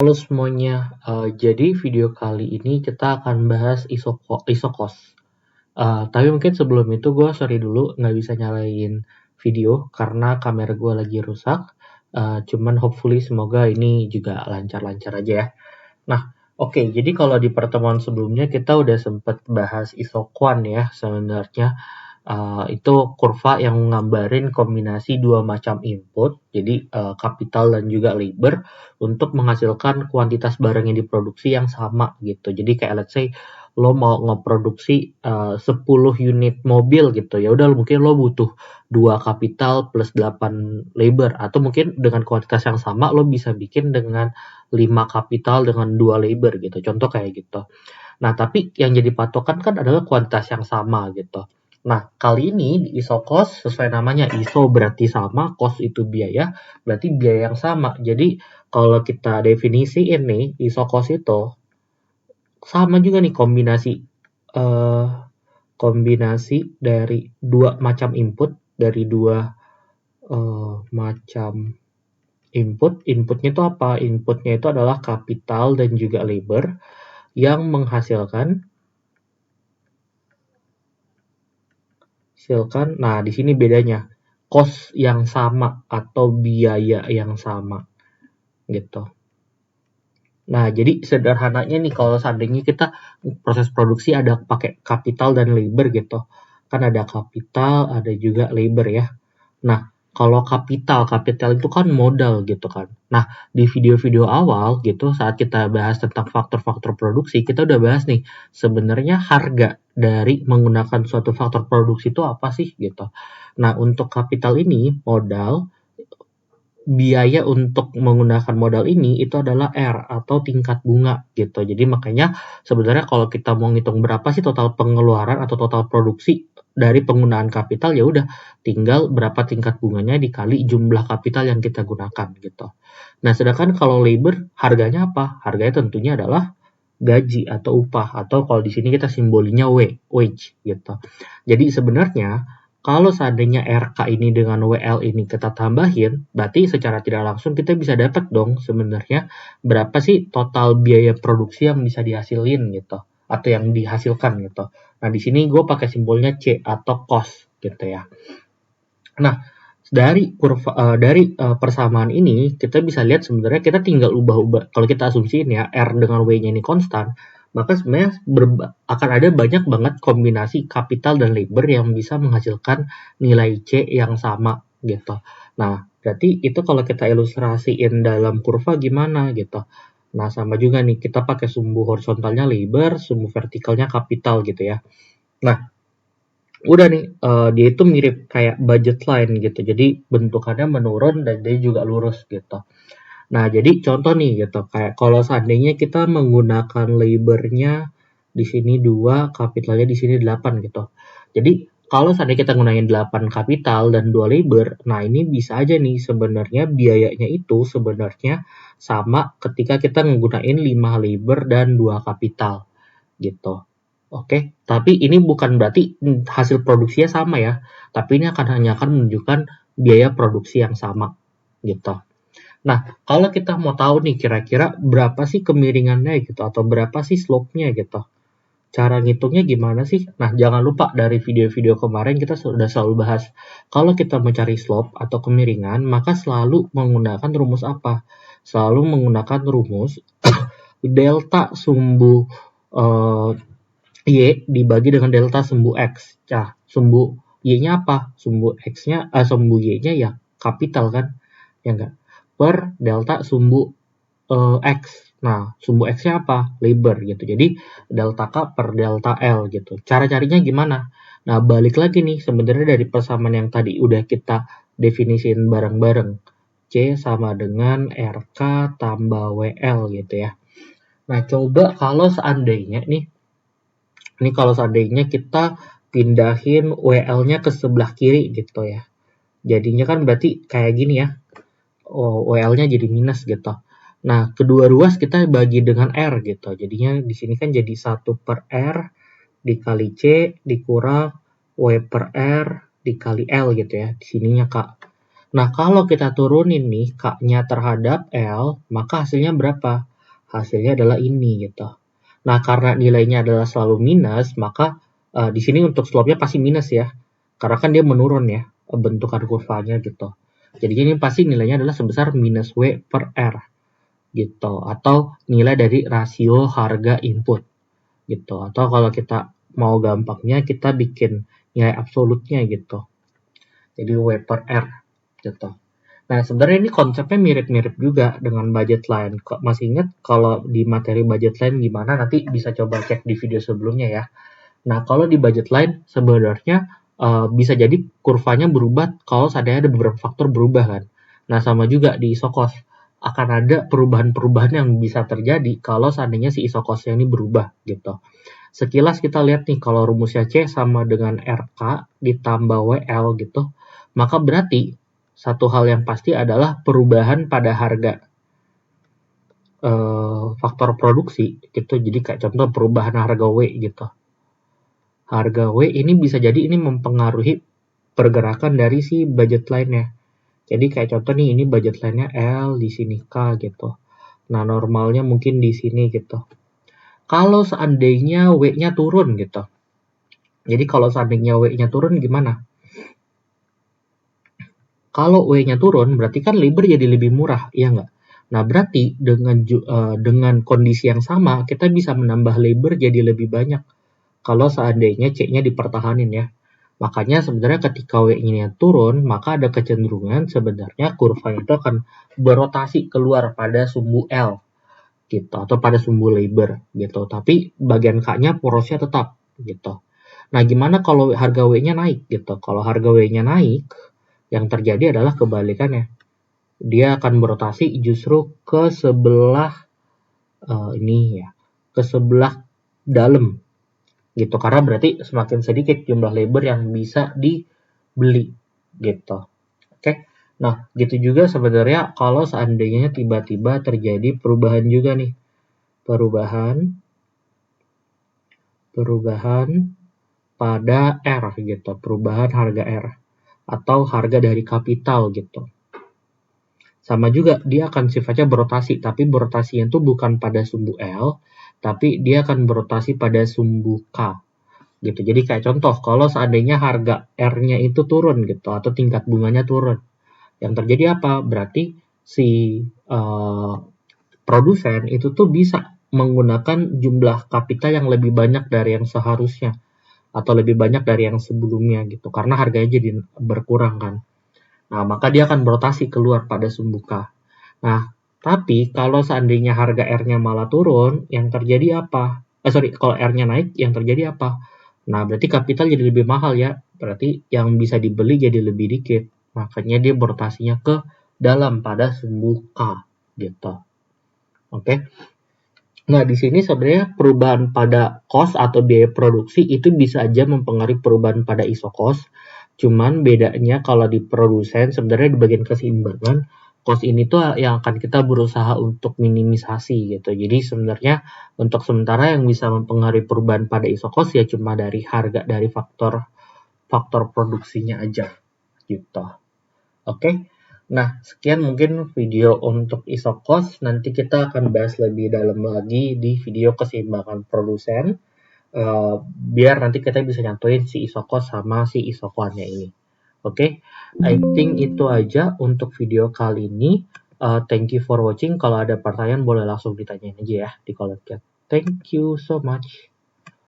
Halo semuanya, jadi video kali ini kita akan bahas isokos. Tapi mungkin sebelum itu gue sorry dulu nggak bisa nyalain video karena kamera gue lagi rusak. Cuman hopefully semoga ini juga lancar-lancar aja ya. Nah, oke, jadi kalau di pertemuan sebelumnya kita udah sempet bahas isokuan ya sebenarnya. Itu kurva yang nggambarin kombinasi dua macam input, jadi kapital dan juga labor untuk menghasilkan kuantitas barang yang diproduksi yang sama gitu. Jadi kayak let's say lo mau ngeproduksi 10 unit mobil gitu, ya udah mungkin lo butuh 2 kapital plus 8 labor, atau mungkin dengan kuantitas yang sama lo bisa bikin dengan 5 kapital dengan 2 labor gitu. Contoh kayak gitu. Nah, tapi yang jadi patokan kan adalah kuantitas yang sama gitu. Nah, kali ini di ISO cost sesuai namanya, ISO berarti sama, cost itu biaya, berarti biaya yang sama. Jadi kalau kita definisiin nih, ISO cost itu sama juga nih eh, kombinasi dari dua macam input, dari dua macam input. Inputnya itu apa? Inputnya itu adalah kapital dan juga labor yang menghasilkan. Nah, di sini bedanya cost yang sama atau biaya yang sama gitu. Nah, jadi sederhananya nih kalau seandainya kita proses produksi ada pakai kapital dan labor gitu. Kan ada kapital, ada juga labor ya. Nah, kalau kapital itu kan modal gitu kan. Nah, di video-video awal gitu saat kita bahas tentang faktor-faktor produksi, kita udah bahas nih sebenarnya harga dari menggunakan suatu faktor produksi itu apa sih gitu. Nah, untuk kapital ini modal, biaya untuk menggunakan modal ini itu adalah R atau tingkat bunga gitu. Jadi makanya sebenarnya kalau kita mau ngitung berapa sih total pengeluaran atau total produksi dari penggunaan kapital, ya udah tinggal berapa tingkat bunganya dikali jumlah kapital yang kita gunakan gitu. Nah, sedangkan kalau labor harganya apa? Harganya tentunya adalah gaji atau upah, atau kalau di sini kita simbolinya wage gitu. Jadi sebenarnya kalau seandainya RK ini dengan WL ini kita tambahin, berarti secara tidak langsung kita bisa dapat dong sebenarnya berapa sih total biaya produksi yang bisa dihasilin gitu, atau yang dihasilkan gitu. Nah, di sini gue pakai simbolnya C atau cost gitu ya. Nah, dari persamaan ini kita bisa lihat sebenarnya kita tinggal ubah-ubah. Kalau kita asumsiin ya R dengan W-nya ini konstan, maka sebenarnya akan ada banyak banget kombinasi kapital dan labor yang bisa menghasilkan nilai C yang sama gitu. Nah, berarti itu kalau kita ilustrasiin dalam kurva gimana gitu. Nah, sama juga nih kita pakai sumbu horizontalnya labor, sumbu vertikalnya kapital gitu ya. Nah, udah nih, dia itu mirip kayak budget line gitu. Jadi bentukannya menurun dan dia juga lurus gitu. Nah, jadi contoh nih gitu, kayak kalau seandainya kita menggunakan labor-nya di sini 2, kapitalnya di sini 8 gitu. Jadi kalau seandainya kita gunain 8 kapital dan 2 labor, nah ini bisa aja nih sebenarnya biayanya itu sebenarnya sama ketika kita menggunakan 5 labor dan 2 kapital gitu. Oke, tapi ini bukan berarti hasil produksinya sama ya, tapi ini hanya akan menunjukkan biaya produksi yang sama gitu. Nah, kalau kita mau tahu nih kira-kira berapa sih kemiringannya gitu, atau berapa sih slope-nya gitu. Cara ngitungnya gimana sih? Nah, jangan lupa dari video-video kemarin kita sudah selalu bahas, kalau kita mencari slope atau kemiringan, maka selalu menggunakan rumus apa? Selalu menggunakan rumus delta sumbu Y dibagi dengan delta sumbu X. Nah, sumbu Y-nya apa? Sumbu Y-nya ya kapital kan? Ya enggak? Per delta sumbu X. Nah, sumbu X-nya apa? Labor gitu. Jadi, delta K per delta L gitu. Cara carinya gimana? Nah, balik lagi nih, sebenarnya dari persamaan yang tadi udah kita definisiin bareng-bareng. C sama dengan RK tambah WL gitu ya. Nah, coba kalau seandainya nih, ini kalau seandainya kita pindahin WL-nya ke sebelah kiri gitu ya. Jadinya kan berarti kayak gini ya. WL-nya jadi minus gitu. Nah, kedua ruas kita bagi dengan R gitu. Jadinya di sini kan jadi 1 per R dikali C dikurang W per R dikali L gitu ya. Di sininya K. Nah, kalau kita turunin nih K-nya terhadap L, maka hasilnya berapa? hasilnya adalah ini gitu. Nah, karena nilainya adalah selalu minus, maka di sini untuk slope-nya pasti minus ya. Karena kan dia menurun ya, bentukan kurvanya gitu. Jadi ini pasti nilainya adalah sebesar minus W per R gitu. Atau nilai dari rasio harga input gitu. Atau kalau kita mau gampangnya, kita bikin nilai absolutnya gitu. Jadi W per R gitu. Nah, sebenarnya ini konsepnya mirip-mirip juga dengan budget line. Kok masih ingat kalau di materi budget line gimana? Nanti bisa coba cek di video sebelumnya ya. Nah, kalau di budget line sebenarnya bisa jadi kurvanya berubah kalau seandainya ada beberapa faktor berubah kan. Nah, sama juga di isokos. Akan ada perubahan-perubahan yang bisa terjadi kalau seandainya si isokosnya ini berubah gitu. Sekilas kita lihat nih kalau rumusnya C sama dengan RK ditambah WL gitu, maka berarti satu hal yang pasti adalah perubahan pada harga faktor produksi gitu. Jadi kayak contoh perubahan harga W gitu. Harga W ini bisa jadi ini mempengaruhi pergerakan dari si budget line-nya. Jadi kayak contoh nih ini budget line-nya L, di sini K gitu. Nah, normalnya mungkin di sini gitu. Kalau seandainya W-nya turun gitu. Jadi kalau seandainya W-nya turun gimana? Kalau W-nya turun, berarti kan labor jadi lebih murah, iya nggak? Nah, berarti dengan kondisi yang sama, kita bisa menambah labor jadi lebih banyak. Kalau seandainya C-nya dipertahanin ya. Makanya sebenarnya ketika W-nya turun, maka ada kecenderungan sebenarnya kurva itu akan berotasi keluar pada sumbu L gitu atau pada sumbu labor gitu. Tapi bagian K-nya porosnya tetap gitu. Nah, gimana kalau harga W-nya naik gitu? Kalau harga W-nya naik, yang terjadi adalah kebalikannya. Dia akan berotasi justru ke sebelah ini ya, ke sebelah dalam gitu. Karena berarti semakin sedikit jumlah labor yang bisa dibeli gitu. Oke. Nah, gitu juga sebenarnya kalau seandainya tiba-tiba terjadi perubahan juga nih. Perubahan pada R gitu, perubahan harga R atau harga dari kapital gitu. Sama juga dia akan sifatnya berotasi, tapi berotasinya itu bukan pada sumbu L, tapi dia akan berotasi pada sumbu K gitu. Jadi kayak contoh, kalau seandainya harga R-nya itu turun gitu atau tingkat bunganya turun, yang terjadi apa? Berarti si produsen itu tuh bisa menggunakan jumlah kapital yang lebih banyak dari yang seharusnya atau lebih banyak dari yang sebelumnya gitu, karena harganya jadi berkurang kan. Nah, maka dia akan berotasi keluar pada sumbu K. Nah, tapi kalau seandainya harga R-nya malah turun, yang terjadi apa? Kalau R-nya naik, yang terjadi apa? Nah, berarti kapital jadi lebih mahal ya. Berarti yang bisa dibeli jadi lebih dikit. Makanya dia berotasinya ke dalam pada sumbu K gitu. Oke. Nah, di sini sebenarnya perubahan pada cost atau biaya produksi itu bisa aja mempengaruhi perubahan pada isokos. Cuman bedanya kalau di produsen sebenarnya di bagian keseimbangan, cost ini tuh yang akan kita berusaha untuk minimisasi gitu. Jadi sebenarnya untuk sementara yang bisa mempengaruhi perubahan pada isokos ya cuma dari harga dari faktor produksinya aja gitu. Oke. Nah, sekian mungkin video untuk isokos. Nanti kita akan bahas lebih dalam lagi di video keseimbangan produsen. Biar nanti kita bisa nyatuin si isokos sama si isokonnya ini. Oke, I think itu aja untuk video kali ini. Thank you for watching. Kalau ada pertanyaan boleh langsung ditanyain aja ya di kolom chat. Thank you so much.